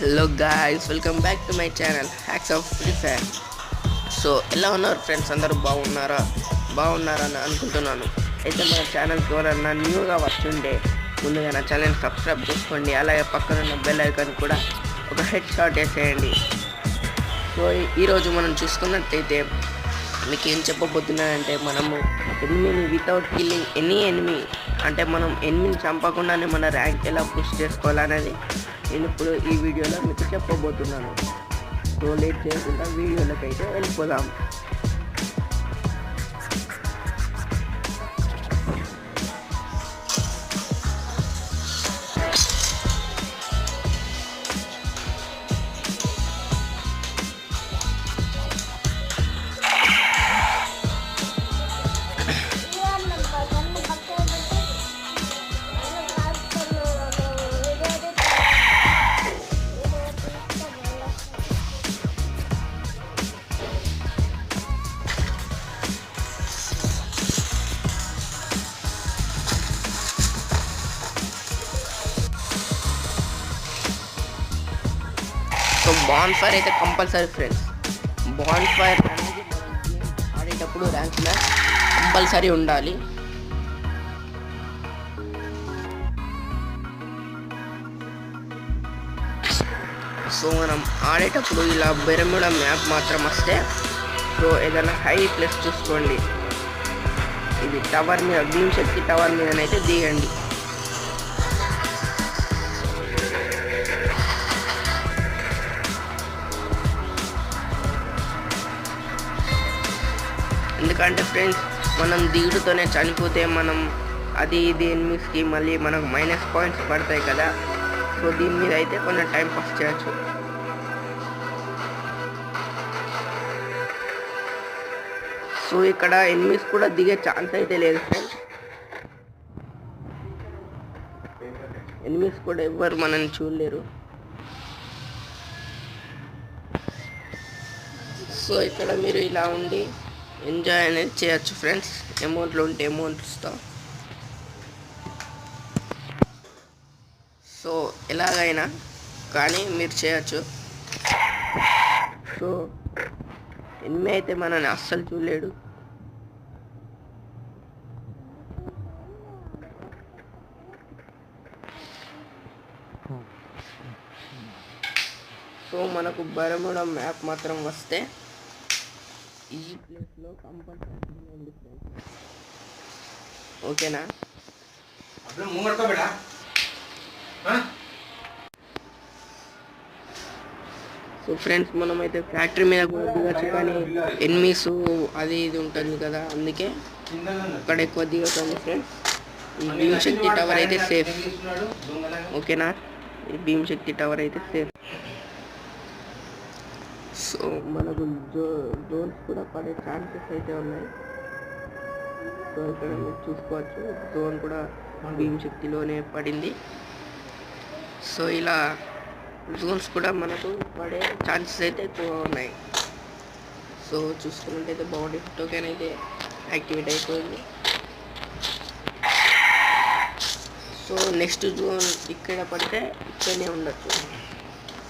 Hello guys, welcome back to my channel hacks of free fire. So ఎలా ఉన్నారు friends? అందరూ బాగున్నారని అనుకుంటున్నాను. అయితే మన ఛానల్కి ఎవరన్నా న్యూగా వస్తుంటే ముందుగా నా ఛానల్ సబ్స్క్రైబ్ చేసుకోండి. అలాగే పక్కనున్న బెల్ ఐకాన్ కూడా ఒక హెడ్ షాట్ వేసేయండి. సో ఈరోజు మనం చూసుకున్నట్టయితే మీకు ఏం చెప్పబోతున్నానంటే, మనము ఎనిమిని వితౌట్ కిల్లింగ్ ఎనీ ఎనిమి, అంటే మనం ఎనిమిని చంపకుండానే మన ర్యాంక్ ఎలా పుష్ చేసుకోవాలనేది నేను ఇప్పుడు ఈ వీడియోలో మీకు చెప్పబోతున్నాను. సో లేట్ చేయకుండా వీడియోలోకి అయితే వెళ్ళిపోదాం. సో బాన్ ఫైర్ అయితే కంపల్సరీ ఫ్రెండ్స్. బాన్ ఫైర్ అనేది ఆడేటప్పుడు ర్యాంక్లో కంపల్సరీ ఉండాలి. సో మనం ఆడేటప్పుడు ఇలా బెరముడా మ్యాప్ మాత్రం వస్తే, సో ఏదైనా హై ప్లేస్ చూసుకోండి. ఇది టవర్ మీద, భీమ్ శక్తి టవర్ మీదనైతే దిగండి. ఎందుకంటే ఫ్రెండ్స్, మనం దిగుడుతోనే చనిపోతే మనం ఇది ఎనిమిస్కి మళ్ళీ మనకు మైనస్ పాయింట్స్ పడతాయి కదా. సో దీని మీద అయితే కొంచెం టైం పాస్ చేయొచ్చు. సో ఇక్కడ ఎనిమిస్ కూడా దిగే ఛాన్స్ అయితే లేదు ఫ్రెండ్స్. ఎనిమిస్ కూడా ఎవ్వరు మనల్ని చూడలేరు. సో ఇక్కడ మీరు ఇలా ఉండి ఎంజాయ్ అనేది చేయొచ్చు ఫ్రెండ్స్. అమౌంట్లు ఉంటే అమౌంట్స్తో. సో ఎలాగైనా కానీ మీరు చేయొచ్చు. సో ఎనిమి అయితే మనని అస్సలు చూడలేడు. సో మనకు బరముడా మ్యాప్ మాత్రం వస్తే ఈ ప్లేస్లో కంపల్సరీ ఉంది ఫ్రెండ్స్. ఓకేనా? సో ఫ్రెండ్స్, మనమైతే ఫ్యాక్టరీ మీద కూడా దిగచ్చు, కానీ ఎనిమిస్ అది ఇది ఉంటుంది కదా, అందుకే అక్కడ ఎక్కువ దిగకండి ఫ్రెండ్స్. ఈ భీమ్ శక్తి టవర్ అయితే సేఫ్. ఓకేనా? ఈ భీమ్ శక్తి టవర్ అయితే సేఫ్. సో మనకు జోన్స్ కూడా పడే ఛాన్సెస్ అయితే ఉన్నాయి. సో ఇక్కడ మీరు చూసుకోవచ్చు, జోన్ కూడా భీమ్ శక్తిలోనే పడింది. సో ఇలా జోన్స్ కూడా మనకు పడే ఛాన్సెస్ అయితే ఎక్కువ ఉన్నాయి. సో చూసుకున్నట్టయితే బౌండరీ టోకెన్ అయితే యాక్టివేట్ అయిపోయింది. సో నెక్స్ట్ జోన్ ఇక్కడ పడితే ఇక్కడనే ఉండొచ్చు.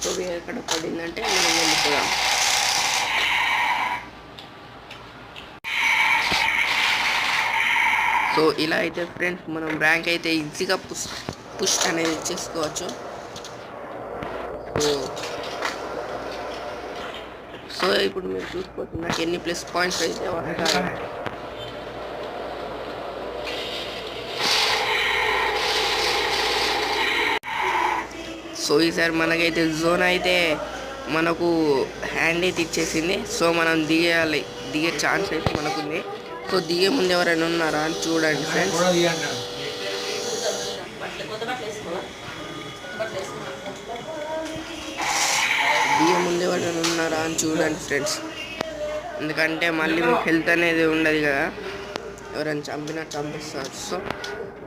సో ఎక్కడ పడిందంటే మనం వెళ్ళిపోయాం. సో ఇలా అయితే ఫ్రెండ్స్ మనం ర్యాంక్ అయితే ఈజీగా పుష్ అనేది చేసుకోవచ్చు. సో ఇప్పుడు మీరు చూసుకోవచ్చు నాకు ఎన్ని ప్లస్ పాయింట్స్ అయితే వస్తాయి. సో ఈసారి మనకైతే జోన్ అయితే మనకు హ్యాండ్ అయితే ఇచ్చేసింది. సో మనం దిగే ఛాన్స్ అయితే మనకుంది. సో దిగే ముందు ఎవరైనా ఉన్నారా అని చూడండి ఫ్రెండ్స్. దిగే ముందు ఎవరైనా ఉన్నారా అని చూడండి ఫ్రెండ్స్. ఎందుకంటే మళ్ళీ మీకు హెల్త్ అనేది ఉండదు కదా, ఎవరైనా చంపిస్తారు. సో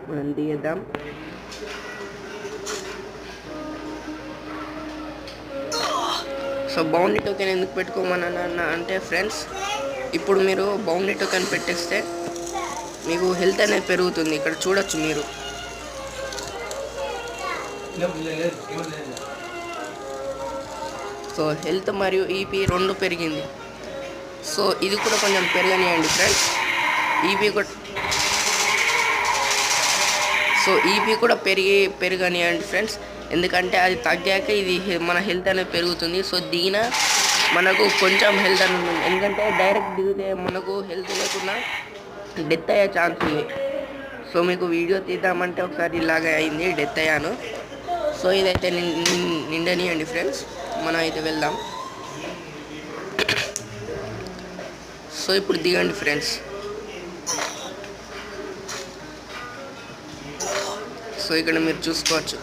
మనం దిగేద్దాం. సో బౌండరీ టోకెన్ ఎందుకు పెట్టుకోమన్నా అంటే ఫ్రెండ్స్, ఇప్పుడు మీరు బౌండరీ టోకెన్ పెట్టేస్తే మీకు హెల్త్ అనేది పెరుగుతుంది. ఇక్కడ చూడొచ్చు మీరు. సో హెల్త్ మరియు ఈపీ రెండు పెరిగింది. సో ఇది కూడా కొంచెం పెరగనియండి ఫ్రెండ్స్. ఈపీ కూడా ఈపీ కూడా పెరగనియండి ఫ్రెండ్స్. ఎందుకంటే అది తగ్గాక ఇది మన హెల్త్ అనేది పెరుగుతుంది. సో దీని మనకు కొంచెం హెల్త్ అని ఉంటుంది. ఎందుకంటే డైరెక్ట్ దిగితే మనకు హెల్త్ లేకుండా డెత్ అయ్యే ఛాన్స్ ఉంది. సో మీకు వీడియో తీద్దామంటే ఒకసారి ఇలాగే అయింది, డెత్ అయ్యాను. సో ఇదైతే నిండనియండి ఫ్రెండ్స్, మనం అయితే వెళ్దాం. సో ఇప్పుడు దిగండి ఫ్రెండ్స్. సో ఇక్కడ మీరు చూసుకోవచ్చు.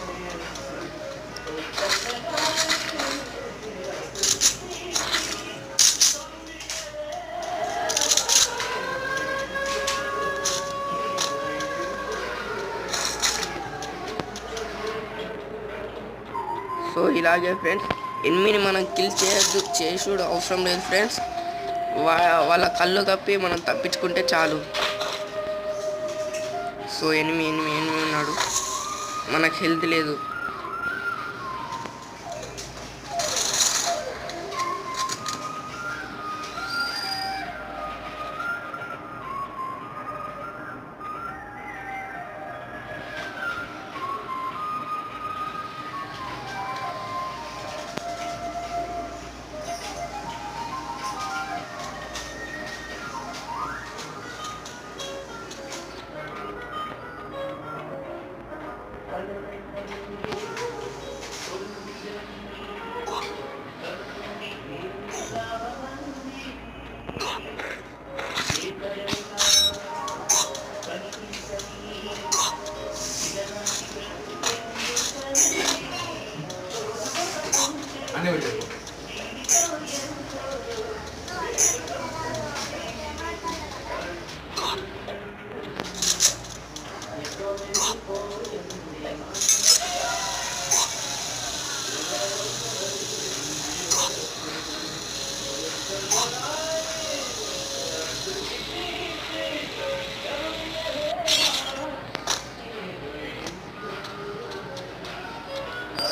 సో ఇలాగే ఫ్రెండ్స్ ఎనిమిని మనం కిల్ చేసుడు అవసరం లేదు ఫ్రెండ్స్. వాళ్ళ కళ్ళు కప్పి మనం తప్పించుకుంటే చాలు. సో ఎనిమి ఉన్నాడు, మనకు హెల్త్ లేదు.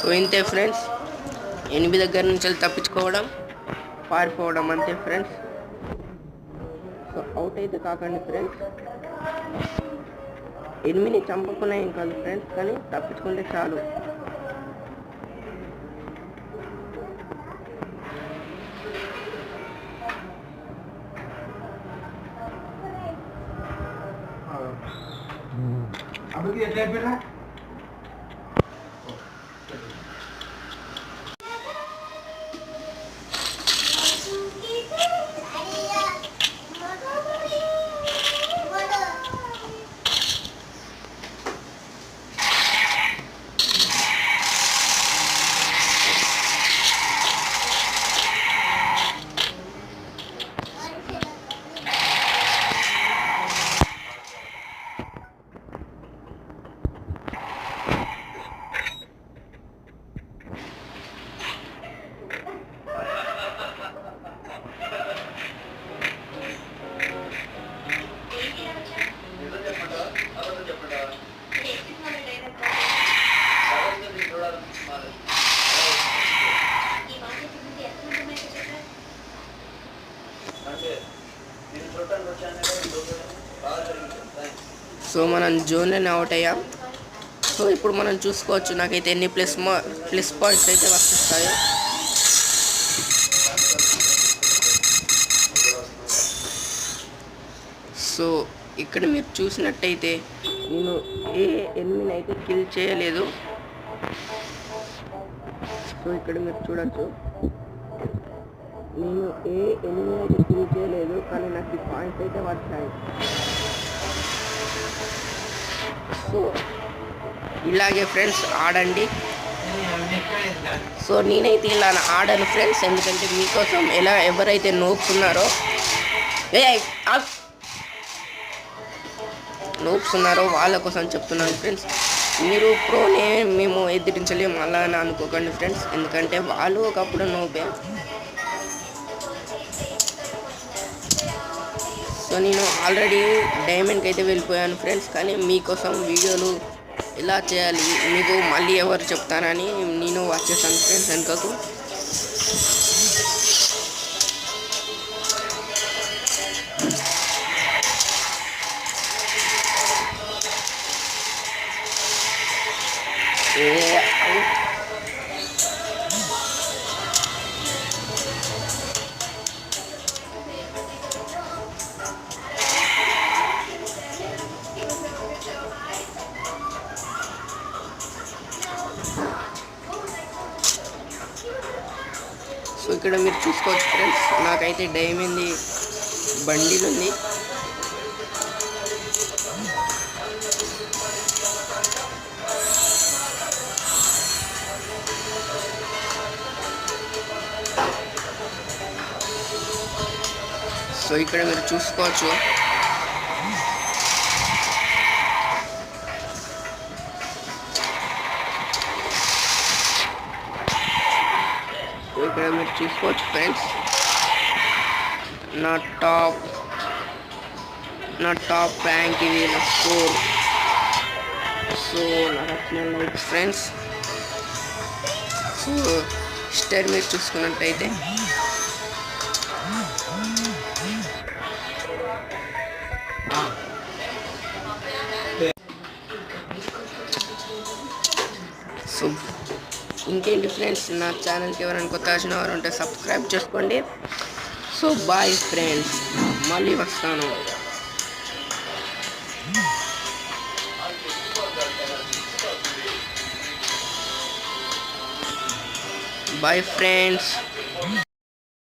సో ఇంతే ఫ్రెండ్స్, ఎనిమిది దగ్గర నుంచి తప్పించుకోవడం, పారిపోవడం అంతే ఫ్రెండ్స్. సో అవుట్ అయితే కాకండి ఫ్రెండ్స్. ఎనిమిది చంపకున్నా ఏం కాదు ఫ్రెండ్స్, కానీ తప్పించుకుంటే చాలు. సో మనం జోన్లోనే అవుట్ అయ్యాం. సో ఇప్పుడు మనం చూసుకోవచ్చు నాకైతే ఎన్ని ప్లస్ పాయింట్స్ అయితే వస్తాయో. సో ఇక్కడ మీరు చూసినట్టయితే నేను ఏ ఎనిమిని అయితే కిల్ చేయలేదు. సో ఇక్కడ మీరు చూడొచ్చు, నేను ఏ ఎనిమిని అయితే కిల్ చేయలేదు, కానీ నాకు ఈ పాయింట్స్ అయితే వచ్చాయి. సో ఇలాగే ఫ్రెండ్స్ ఆడండి. సో నేనైతే ఇలా ఆడను ఫ్రెండ్స్, ఎందుకంటే మీకోసం ఎవరైతే నోప్స్ ఉన్నారో వాళ్ళ కోసం చెప్తున్నాను ఫ్రెండ్స్. మీరు ప్రోనే మేము ఎదిరించలేము అలా అని అనుకోకండి ఫ్రెండ్స్, ఎందుకంటే వాళ్ళు ఒకప్పుడు నోపే. సో నేను ఆల్రెడీ డైమండ్కి అయితే వెళ్ళిపోయాను ఫ్రెండ్స్, కానీ మీకోసం వీడియోలు ఎలా చేయాలి మీకు మళ్ళీ ఎవరు చెప్తానని నేను వచ్చేసాను ఫ్రెండ్స్ వెనుకకు. సో ఇక్కడ మీరు చూసుకోవచ్చు ఫ్రెండ్స్, నాకైతే డైమండ్ బండిల్ ఉంది. సో ఇక్కడ మీరు చూసుకోవచ్చు. ఇక్కడ మీరు చూసుకోవచ్చు ఫ్రెండ్స్, నా టాప్ ర్యాంక్ ఇది, నా స్కోర్. సో నాకు వచ్చిన లైక్స్ ఫ్రెండ్స్. సో స్టార్ మీరు చూసుకున్నట్టయితే సో ఇంకేంటి ఫ్రెండ్స్, నా ఛానల్కి ఎవరైనా కొత్త వచ్చిన వారు ఉంటే సబ్స్క్రైబ్ చేసుకోండి. సో బాయ్ ఫ్రెండ్స్, మళ్ళీ వస్తాను. Bye friends.